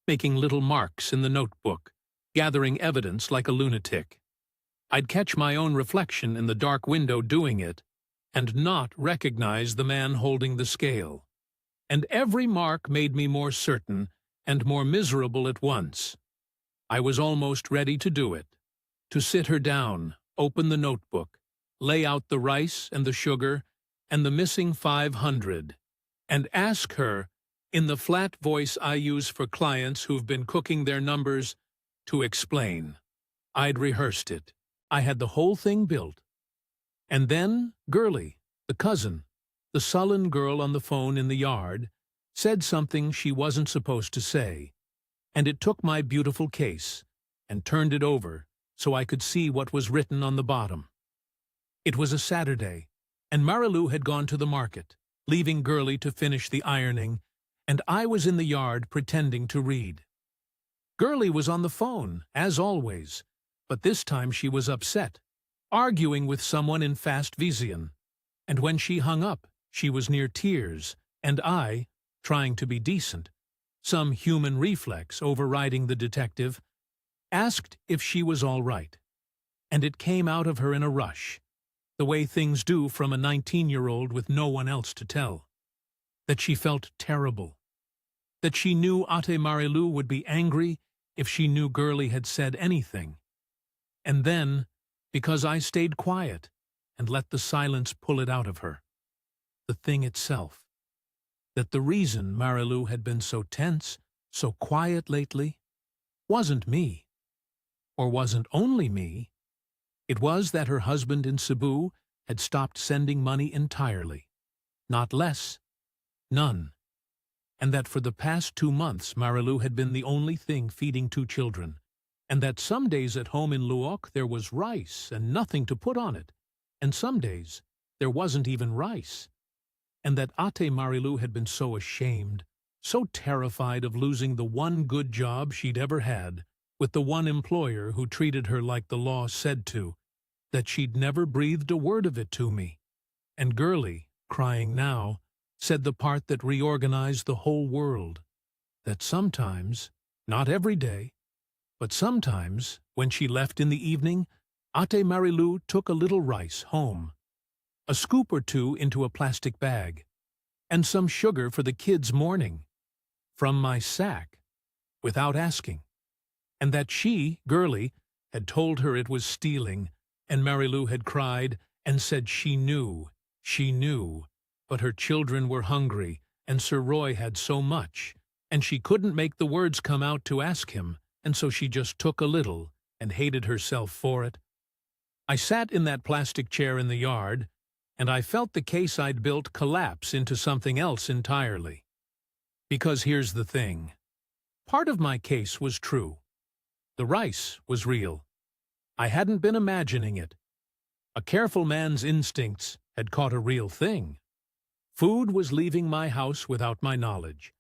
making little marks in the notebook, gathering evidence like a lunatic. I'd catch my own reflection in the dark window doing it, and not recognize the man holding the scale. And every mark made me more certain and more miserable at once. I was almost ready to do it, to sit her down, open the notebook, lay out the rice and the sugar and the missing 500, and ask her, in the flat voice I use for clients who've been cooking their numbers, to explain. I'd rehearsed it. I had the whole thing built. And then Girlie, the cousin, the sullen girl on the phone in the yard, said something she wasn't supposed to say, and it took my beautiful case and turned it over so I could see what was written on the bottom. It was a Saturday, and Marilou had gone to the market, leaving Girlie to finish the ironing, and I was in the yard pretending to read. Girlie was on the phone, as always, but this time she was upset, arguing with someone in fast Vizian, and when she hung up, she was near tears, and I, trying to be decent, some human reflex overriding the detective, asked if she was all right. And it came out of her in a rush, the way things do from a 19-year-old with no one else to tell. That she felt terrible. That she knew Ate Marilou would be angry if she knew Girlie had said anything. And then, because I stayed quiet and let the silence pull it out of her, the thing itself. That the reason Marilou had been so tense, so quiet lately, wasn't me. Or wasn't only me. It was that her husband in Cebu had stopped sending money entirely. Not less. None. And that for the past 2 months Marilou had been the only thing feeding 2 children, and that some days at home in Luoc there was rice and nothing to put on it, and some days there wasn't even rice. And that Ate Marilou had been so ashamed, so terrified of losing the one good job she'd ever had, with the one employer who treated her like the law said to, that she'd never breathed a word of it to me. And Girlie, crying now, said the part that reorganized the whole world, that sometimes, not every day, but sometimes, when she left in the evening, Ate Marilou took a little rice home, a scoop or 2 into a plastic bag, and some sugar for the kids' morning, from my sack, without asking, and that she, Girlie, had told her it was stealing, and Marilou had cried and said she knew, but her children were hungry, and Sir Roy had so much, and she couldn't make the words come out to ask him, and so she just took a little and hated herself for it. I sat in that plastic chair in the yard, and I felt the case I'd built collapse into something else entirely. Because here's the thing. Part of my case was true. The rice was real. I hadn't been imagining it. A careful man's instincts had caught a real thing. Food was leaving my house without my knowledge,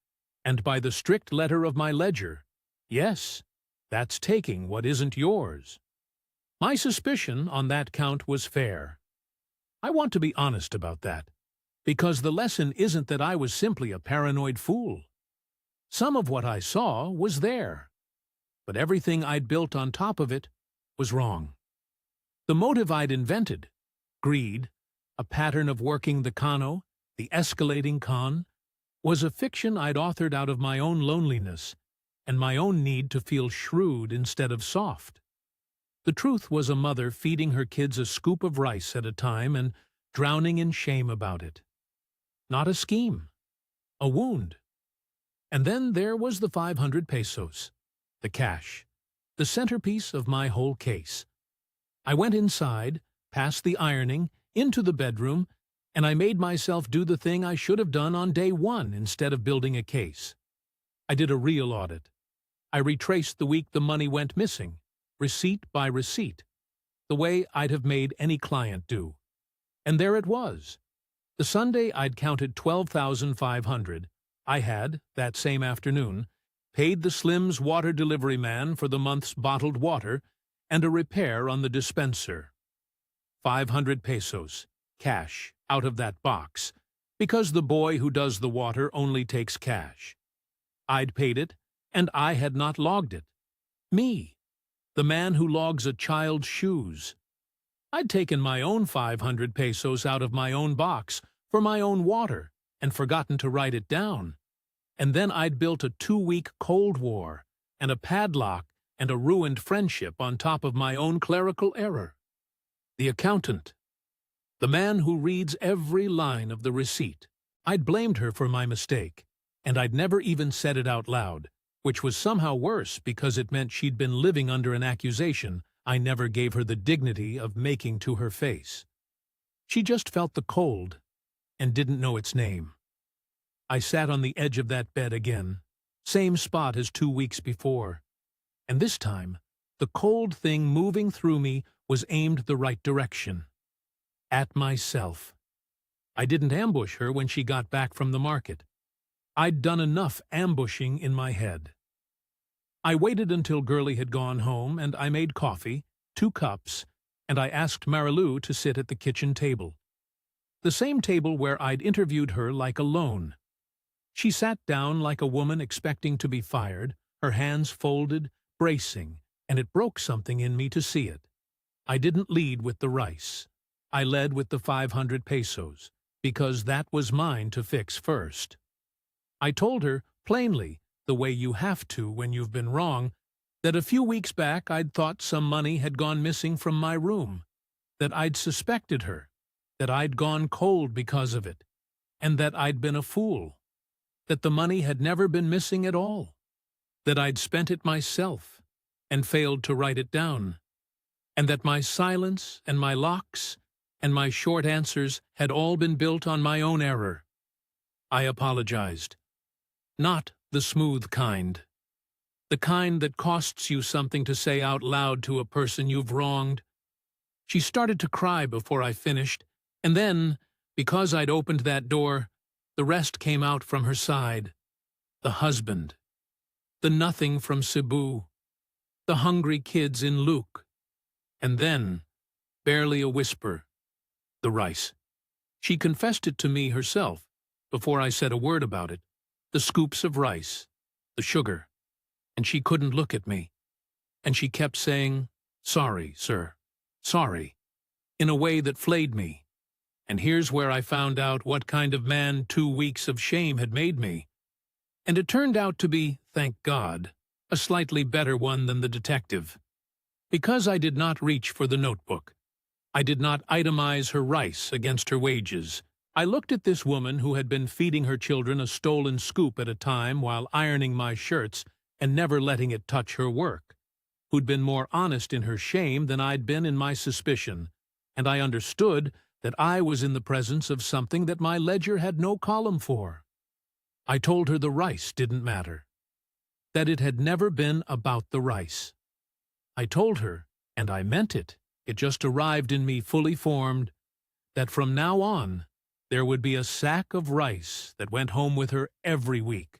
and by the strict letter of my ledger, yes, that's taking what isn't yours. My suspicion on that count was fair. I want to be honest about that, because the lesson isn't that I was simply a paranoid fool. Some of what I saw was there, but everything I'd built on top of it was wrong. The motive I'd invented, greed, a pattern of working the kano, the escalating con, was a fiction I'd authored out of my own loneliness and my own need to feel shrewd instead of soft. The truth was a mother feeding her kids a scoop of rice at a time and drowning in shame about it. Not a scheme, a wound. And then there was the 500 pesos, the cash, the centerpiece of my whole case. I went inside, past the ironing, into the bedroom, and I made myself do the thing I should have done on day one instead of building a case. I did a real audit. I retraced the week the money went missing, receipt by receipt, the way I'd have made any client do. And there it was. The Sunday I'd counted 12,500. I had, that same afternoon, paid the Slim's water delivery man for the month's bottled water and a repair on the dispenser. 500 pesos, cash, out of that box, because the boy who does the water only takes cash. I'd paid it, and I had not logged it. Me, the man who logs a child's shoes. I'd taken my own 500 pesos out of my own box for my own water and forgotten to write it down. And then I'd built a 2-week Cold War and a padlock and a ruined friendship on top of my own clerical error. The accountant, the man who reads every line of the receipt. I'd blamed her for my mistake, and I'd never even said it out loud, which was somehow worse because it meant she'd been living under an accusation I never gave her the dignity of making to her face. She just felt the cold and didn't know its name. I sat on the edge of that bed again, same spot as 2 weeks before, and this time the cold thing moving through me was aimed the right direction. At myself. I didn't ambush her when she got back from the market. I'd done enough ambushing in my head. I waited until Girlie had gone home, and I made coffee, 2 cups, and I asked Marilu to sit at the kitchen table. The same table where I'd interviewed her like a loan. She sat down like a woman expecting to be fired, her hands folded, bracing, and it broke something in me to see it. I didn't lead with the rice. I led with the 500 pesos, because that was mine to fix first. I told her, plainly, the way you have to when you've been wrong, that a few weeks back I'd thought some money had gone missing from my room, that I'd suspected her, that I'd gone cold because of it, and that I'd been a fool, that the money had never been missing at all, that I'd spent it myself and failed to write it down, and that my silence and my locks and my short answers had all been built on my own error. I apologized. Not the smooth kind. The kind that costs you something to say out loud to a person you've wronged. She started to cry before I finished, and then, because I'd opened that door, the rest came out from her side. The husband. The nothing from Cebu. The hungry kids in Luke. And then, barely a whisper, the rice. She confessed it to me herself, before I said a word about it. The scoops of rice, the sugar, and she couldn't look at me. And she kept saying, "Sorry, sir, sorry," in a way that flayed me. And here's where I found out what kind of man 2 weeks of shame had made me. And it turned out to be, thank God, a slightly better one than the detective. Because I did not reach for the notebook. I did not itemize her rice against her wages. I looked at this woman who had been feeding her children a stolen scoop at a time while ironing my shirts and never letting it touch her work, who'd been more honest in her shame than I'd been in my suspicion, and I understood that I was in the presence of something that my ledger had no column for. I told her the rice didn't matter, that it had never been about the rice. I told her, and I meant it, it just arrived in me fully formed, that from now on, there would be a sack of rice that went home with her every week.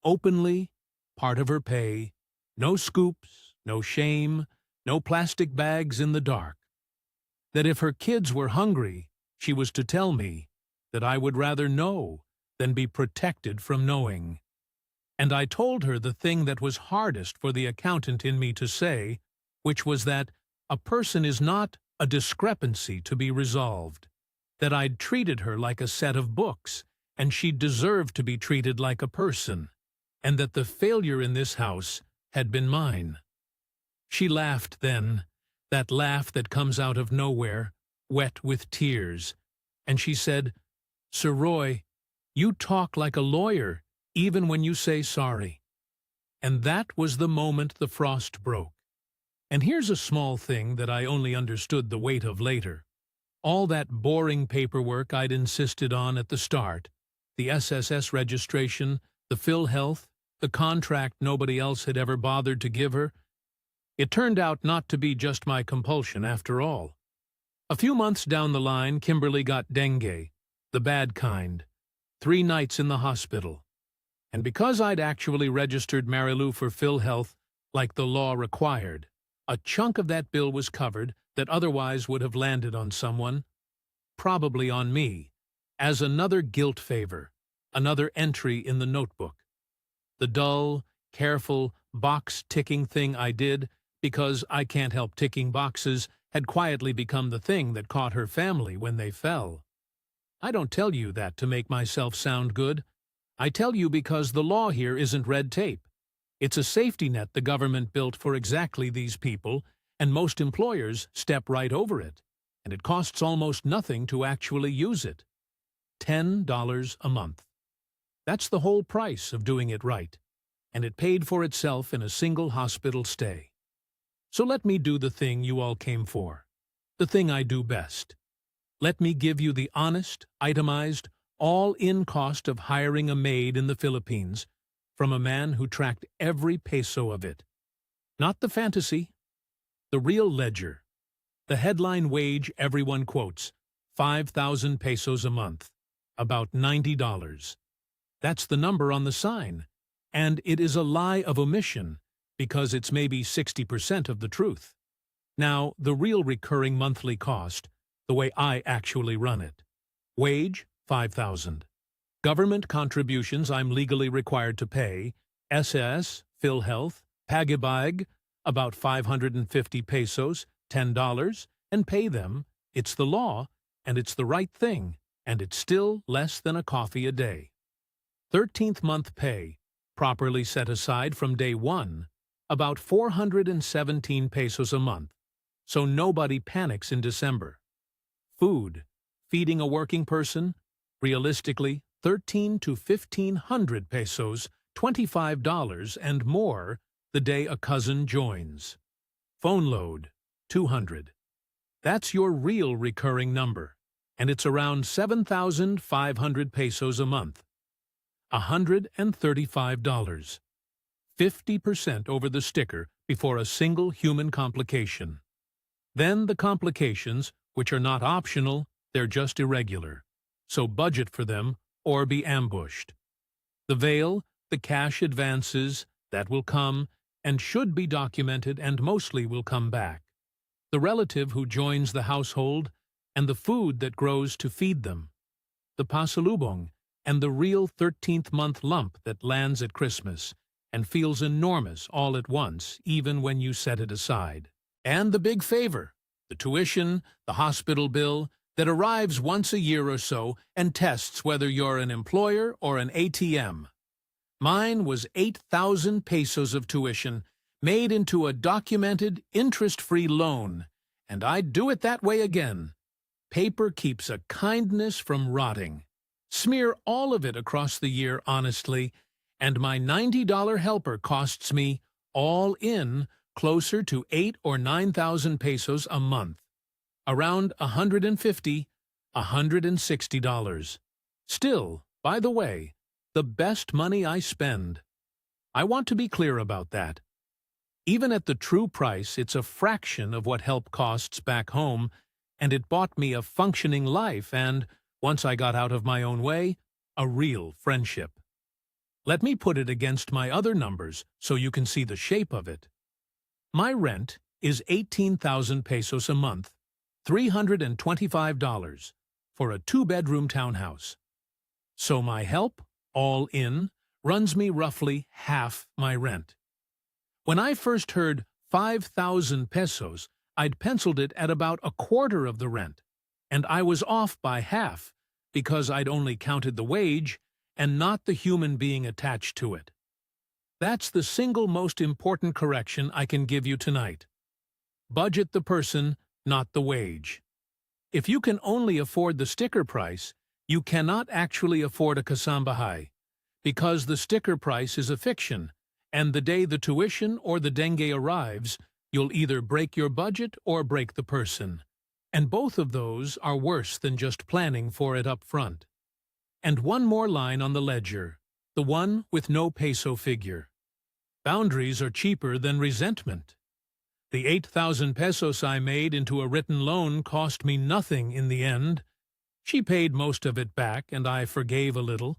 Openly, part of her pay, no scoops, no shame, no plastic bags in the dark. That if her kids were hungry, she was to tell me that I would rather know than be protected from knowing. And I told her the thing that was hardest for the accountant in me to say, which was that a person is not a discrepancy to be resolved, that I'd treated her like a set of books, and she deserved to be treated like a person, and that the failure in this house had been mine. She laughed then, that laugh that comes out of nowhere, wet with tears, and she said, "Sir Roy, you talk like a lawyer, even when you say sorry." And that was the moment the frost broke. And here's a small thing that I only understood the weight of later. All that boring paperwork I'd insisted on at the start, the SSS registration, the PhilHealth, the contract nobody else had ever bothered to give her, it turned out not to be just my compulsion after all. A few months down the line, Kimberly got dengue, the bad kind, 3 nights in the hospital. And because I'd actually registered Marilou for PhilHealth like the law required, a chunk of that bill was covered that otherwise would have landed on someone, probably on me, as another guilt favor, another entry in the notebook. The dull, careful, box-ticking thing I did, because I can't help ticking boxes, had quietly become the thing that caught her family when they fell. I don't tell you that to make myself sound good. I tell you because the law here isn't red tape. It's a safety net the government built for exactly these people, and most employers step right over it, and it costs almost nothing to actually use it. $10 a month. That's the whole price of doing it right, and it paid for itself in a single hospital stay. So let me do the thing you all came for, the thing I do best. Let me give you the honest, itemized, all-in cost of hiring a maid in the Philippines from a man who tracked every peso of it. Not the fantasy, the real ledger. The headline wage everyone quotes, 5,000 pesos a month, about $90. That's the number on the sign, and it is a lie of omission because it's maybe 60% of the truth. Now, the real recurring monthly cost, the way I actually run it. Wage, 5,000. Government contributions I'm legally required to pay, SS, PhilHealth, Pagibag, about 550 pesos, $10, and pay them. It's the law, and it's the right thing, and it's still less than a coffee a day. 13th month pay, properly set aside from day 1, about 417 pesos a month, so nobody panics in December. Food, feeding a working person, realistically, 1,300 to 1,500 pesos, $25 and more the day a cousin joins. Phone load, 200. That's your real recurring number, and it's around 7,500 pesos a month. $135. 50% over the sticker before a single human complication. Then the complications, which are not optional, they're just irregular. So budget for them or be ambushed. The veil, the cash advances, that will come and should be documented and mostly will come back. The relative who joins the household and the food that grows to feed them. The pasalubong and the real 13th month lump that lands at Christmas and feels enormous all at once, even when you set it aside. And the big favor, the tuition, the hospital bill, that arrives once a year or so and tests whether you're an employer or an ATM. Mine was 8,000 pesos of tuition, made into a documented, interest-free loan, and I'd do it that way again. Paper keeps a kindness from rotting. Smear all of it across the year honestly, and my $90 helper costs me, all in, closer to 8,000 or 9,000 pesos a month. Around $150, $160. Still, by the way, the best money I spend. I want to be clear about that. Even at the true price, it's a fraction of what help costs back home, and it bought me a functioning life and, Once I got out of my own way, a real friendship. Let me put it against my other numbers so you can see the shape of it. My rent is 18,000 pesos a month, $325, for a two-bedroom townhouse. So my help, all in, runs me roughly half my rent. When I first heard 5,000 pesos, I'd penciled it at about a quarter of the rent, and I was off by half because I'd only counted the wage and not the human being attached to it. That's the single most important correction I can give you tonight. Budget the person, not the wage. If you can only afford the sticker price, you cannot actually afford a kasambahay, because the sticker price is a fiction, and the day the tuition or the dengue arrives, you'll either break your budget or break the person. And both of those are worse than just planning for it up front. And one more line on the ledger, the one with no peso figure. Boundaries are cheaper than resentment. The 8,000 pesos I made into a written loan cost me nothing in the end. She paid most of it back, and I forgave a little.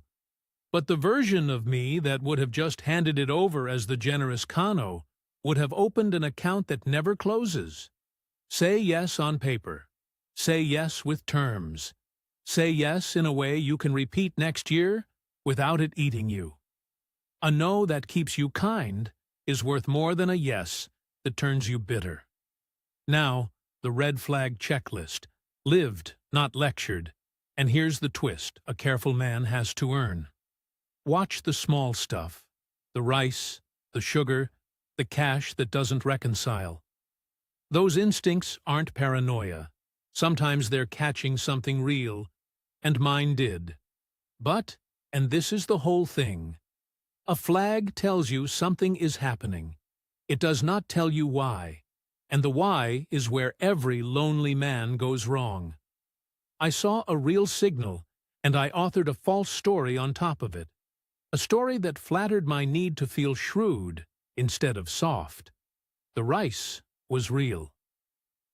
But the version of me that would have just handed it over as the generous Kano would have opened an account that never closes. Say yes on paper. Say yes with terms. Say yes in a way you can repeat next year without it eating you. A no that keeps you kind is worth more than a yes that turns you bitter. Now, the red flag checklist. Lived, not lectured. And here's the twist a careful man has to earn. Watch the small stuff. The rice, the sugar, the cash that doesn't reconcile. Those instincts aren't paranoia. Sometimes they're catching something real, and mine did. But, and this is the whole thing, a flag tells you something is happening. It does not tell you why, and the why is where every lonely man goes wrong. I saw a real signal, and I authored a false story on top of it. A story that flattered my need to feel shrewd instead of soft. The rice was real.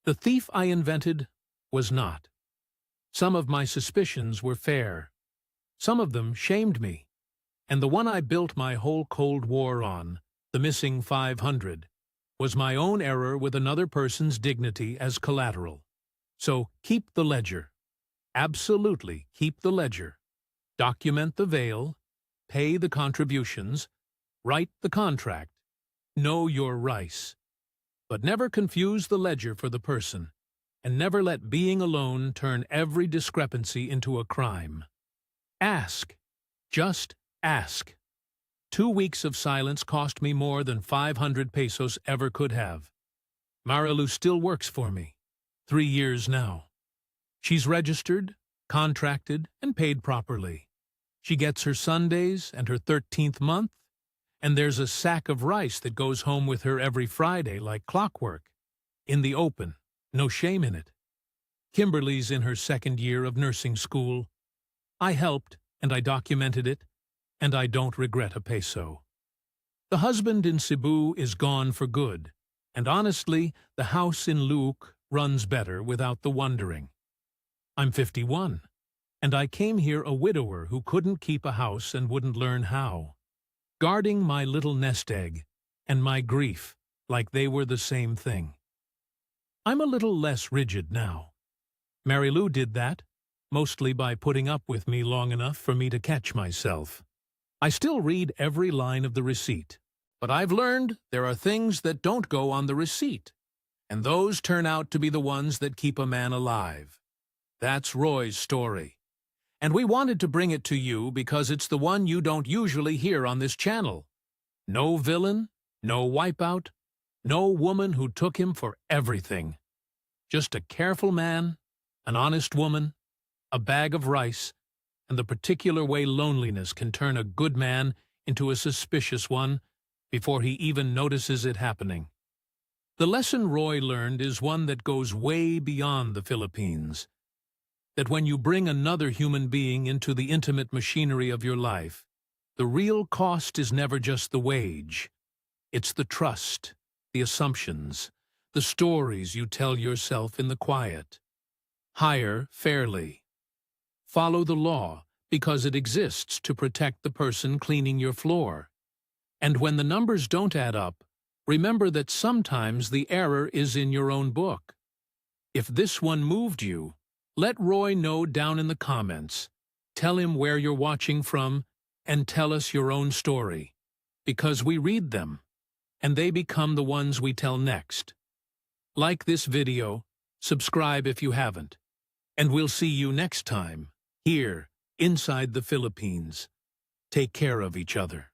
The thief I invented was not. Some of my suspicions were fair. Some of them shamed me. And the one I built my whole Cold War on, the missing 500, was my own error with another person's dignity as collateral. So keep the ledger. Absolutely keep the ledger. Document the veil. Pay the contributions. Write the contract. Know your rice. But never confuse the ledger for the person, and never let being alone turn every discrepancy into a crime. Ask. Just ask. 2 weeks of silence cost me more than 500 pesos ever could have. Marilu still works for me. 3 years now. She's registered, contracted, and paid properly. She gets her Sundays and her 13th month, and there's a sack of rice that goes home with her every Friday like clockwork. In the open, no shame in it. Kimberly's in her 2nd year of nursing school. I helped, and I documented it, and I don't regret a peso. The husband in Cebu is gone for good, and honestly, the house in Luke runs better without the wondering. I'm 51, and I came here a widower who couldn't keep a house and wouldn't learn how, guarding my little nest egg and my grief like they were the same thing. I'm a little less rigid now. Marilu did that, mostly by putting up with me long enough for me to catch myself. I still read every line of the receipt, but I've learned there are things that don't go on the receipt, and those turn out to be the ones that keep a man alive. That's Roy's story. And we wanted to bring it to you because it's the one you don't usually hear on this channel. No villain, no wipeout, no woman who took him for everything. Just a careful man, an honest woman, a bag of rice, and the particular way loneliness can turn a good man into a suspicious one before he even notices it happening. The lesson Roy learned is one that goes way beyond the Philippines. That when you bring another human being into the intimate machinery of your life, the real cost is never just the wage. It's the trust, the assumptions, the stories you tell yourself in the quiet. Hire fairly. Follow the law because it exists to protect the person cleaning your floor. And when the numbers don't add up, remember that sometimes the error is in your own book. If this one moved you, let Roy know down in the comments. Tell him where you're watching from and tell us your own story, because we read them, and they become the ones we tell next. Like this video, subscribe if you haven't, and we'll see you next time, here, inside the Philippines. Take care of each other.